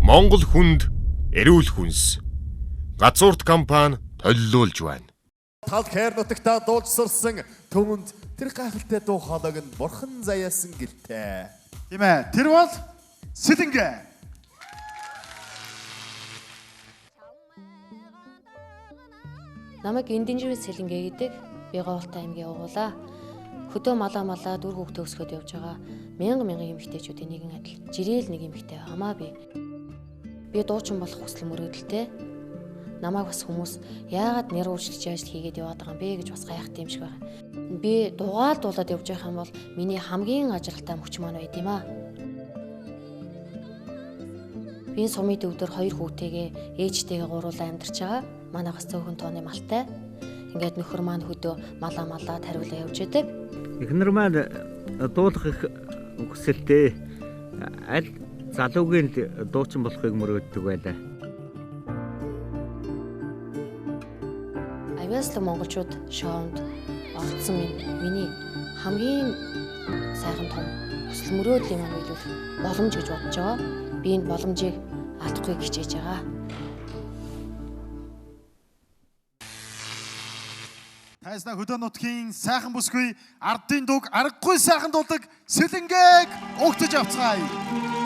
Монгол хүнд эрүүл хүнс. Газуурт компани төлөвлөж байна. Тал хайр нутагтаа дуулжсарсан түүнд тэр гайхалтай дуу хоолойг нь бурхан заяасан гэлтэй. Тийм ээ. Тэр бол Сэлэнгэ. Намайг Эндинживэс Сэлэнгэ гэдэг би Говьалтай аймгийн уугуулаа. Хөдөө малаа дүр хүүхдээ өсгөхөд явж байгаа мянган эмэгтэйчүүдийн нэгэн адил жирээл нэг эмэгтэй хамаа би. Би дуучин болох хүсэл мөрөөдөлтэй. Намайг бас хүмүүс яагаад нэр уучлалч ажил хийгээд яваад байгаа юм бэ гэж бас гайхдаг юм шиг байна. Би дуулаад явж байх юм бол миний хамгийн ажралтай мөч маань байд юм аа. Би сумын өвдөр 2 хүүтэйгээ ээжтэйгээ гуруулаа амьдарч байгаа. Манайхаас цөөхөн тооны малтай. Ингээд нөхөр маань хөдөө малаа тариулаа явж идэг. Эхнэр маань дуулах их хүсэлтэй. Аль залуугийн дуучин болохыг мөрөөддөг байлаа. Авиаслан монголчууд шоунд орцсон миний хамгийн сайхан том хүсэл мөрөөдлийн маань билүүл боломж гэж бодож байгаа. Би энэ боломжийг алдахгүй хичээж байгаа. Тайснаа хөдөө нутгийн сайхан бүсгүй ардын дуг аргагүй сайхан дуулдаг Сэлэнгээг угтаж авцгаая.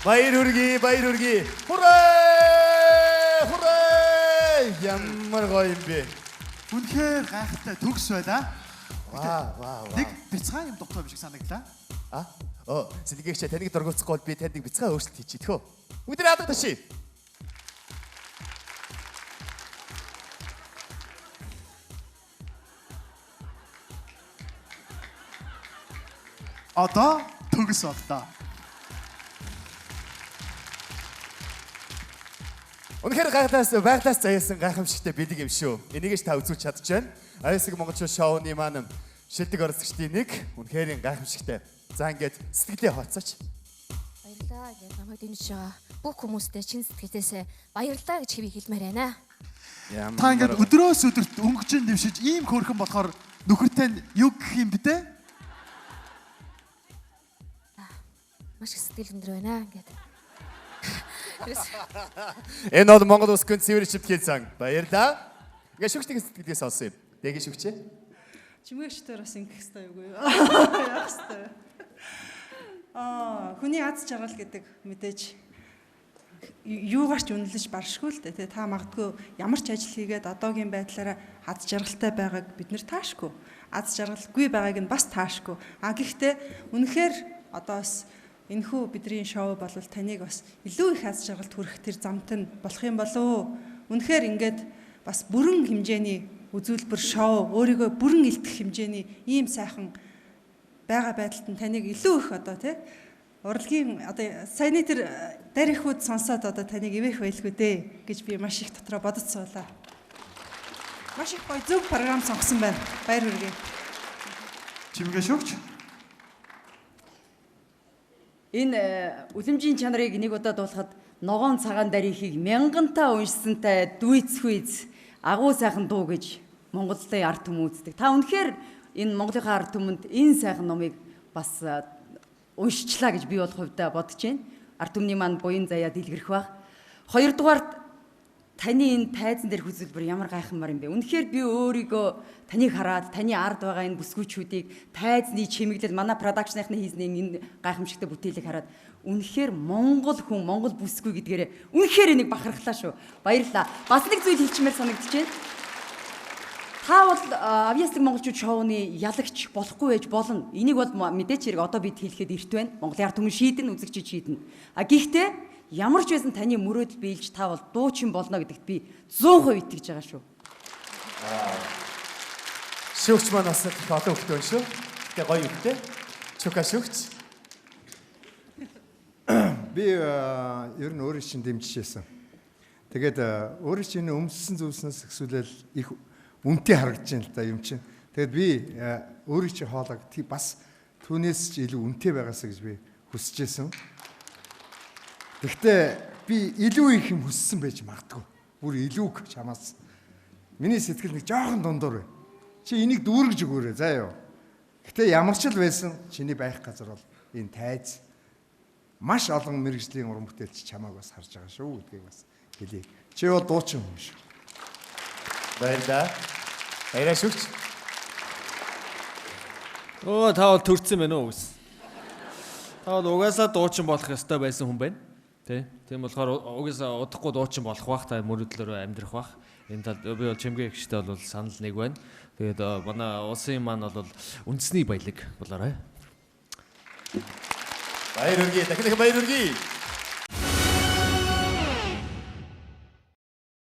Баяр хүргэе. Хүрээ! Хүрээ! Ямар гоё юм бэ? Үнэхээр гайхалтай төгс байна. Ваа. Нэг бяцхан юм дутуу юм шиг санагдлаа. Сэлгэгч таныг дургуцахгүй бол би танд бяцхан өөрчлөлт хийчих тхөө. Бүгдээ хаадаг таши. Одоо төгс боллоо. Үнэхээр байглаас заяасан гайхамшигтай бэлэг юм шүү. Энийг ч та үзүүлж чадж байна. Аясаг монголчууд шоуны маань шилдэг оролцогчдын нэг үнэхээр гайхамшигтай. За ингээд сэтгэлээ хооцооч. Баярлалаа гэж намайг дэмжиж байгаа бүх хүмүүстээ чин сэтгэлээсээ баярлалаа гэж хэвийг хэлмээр байна. Та ингээд өдрөөс өдөрт өнгөжин дэвшиж ийм хөөрхөн болохоор нөхөртэй нь юу гэх юм бэ те? Маш их сэтгэл өндөр байна ингээд. Энэ бол Монгол Улсын цэвэр чивт хэлсэн. Баярлалаа. Ингээд шүгчний сэтгэлээс олсон юм. Дэгийн шүгчээ. Чимээгчдэр бас ингэх хэрэгтэй юу гүй. Яах хэрэгтэй. Хүний аз жаргал гэдэг мэдээж юугаарч үнэлж баршгүй л дээ. Та магадгүй ямар ч ажил хийгээд одоогийн байдлаараа аз жаргалтай байгааг бид нэр таашгүй. Аз жаргалгүй байгааг нь бас таашгүй. Гэхдээ үнэхээр одоо бас энэхүү бидний шоу бол таныг бас илүү их аз жаргалд хүрэх тэр замт нь болох юм болов. Үнэхээр ингээд бас бүрэн хэмжээний үзүүлбэр шоу өөрийгөө бүрэн илтгэх хэмжээний ийм сайхан байгаа байдалд нь таныг илүү их одоо тий урлагийн одоо саяны тэр дарихуд сонсоод одоо таныг ивэх байлгүй дээ гэж би маш их дотроо бодож суулаа. Маш их гоё зөв програм сонгосон байна. Баяр хүргэе. Чимгээ шүгч. Энэ үлэмжийн чанарыг нэг удаа дуулахад ногоон цагаан дарихийг мянгантаа уншсантай дүйцхүйц агуу сайхан дуу гэж Монголын ард түмэн үздэг. Та үнэхээр энэ Монголын ард түмэнд энэ сайхан номыг бас уншчлаа гэж би бол хувьдаа бодож байна. Ард түмний маань буян заяа дэлгэрэх баг. Хоёрдугаарт таны энэ тайзан дээрх үзүүлбэр ямар гайхамар юм бэ? Үнэхээр би өөрийгөө таныг хараад таны ард байгаа энэ бүсгүйчүүдийг тайзны чимэглэл манай продакшныхны хийсэн энэ гайхамшигтай бүтээлийг хараад үнэхээр Монгол хүн, Монгол бүсгүй гэдгээрээ үнэхээр энийг бахархлаа шүү. Баярлалаа. Бас нэг зүйл хэлчмээр санагдаж байна. Та бол авьяасдаг монголчууд шоуны ялагч болохгүй байж болно. Энийг бол мэдээч хэрэг одоо бид хэлэхэд эрт байна. Монголын ард түмэн шийдэн, үзэгчид шийдэн. Гэхдээ ямар ч байсан таны мөрөөдөл биелж та бол дуучин болно гэдэгт би 100% итгэж байгаа шүү. Шүгч маань бас их олон хөлтэй байна шүү. Тэгээ гоё хөлтэй. Чука шүгч. Би ер нь өөрөө чинь дэмжижсэн. Тэгээд өөрөө чинь өмссөн зүйлснээс хэсүүлэл их үнэтэй харагдаж байна л да юм чинь. Тэгээд би өөрөө чинь хоолойг бас түүнээс ч илүү үнэтэй байгаасаа гэж би хүсэж байсан. Гэхдээ би илүү их юм хүссэн байж магадгүй. Бүр илүү чамаас. Миний сэтгэл нэг жоохон дундуур байна. Чи энийг дүүргэж өгөөрэй заа юу. Гэтэ ямар ч л байсан чиний байх газар бол энэ тайз маш олон мэрэгжлийн уран бүтээлч чамааг бас харж байгаа шүү гэдгийг бас хэлье. Чи бол дуучин хүн шүү. Баярлалаа. Баяраа шүгч. Та бол төрцөн байна уу үс? Та бол угаасаа дуучин болох ёстой байсан хүн байна. Тийм болохоор угаасаа удахгүй дуучин болох бах та мөрөдлөөрөө амьдрах бах. Энэ тал би бол чимгээ гихтэй бол санал нэг байна. Тэгээд манай улсын маань бол үндэсний баялаг болоорой. Баяр хүргэе. Дахин баяр хүргэе.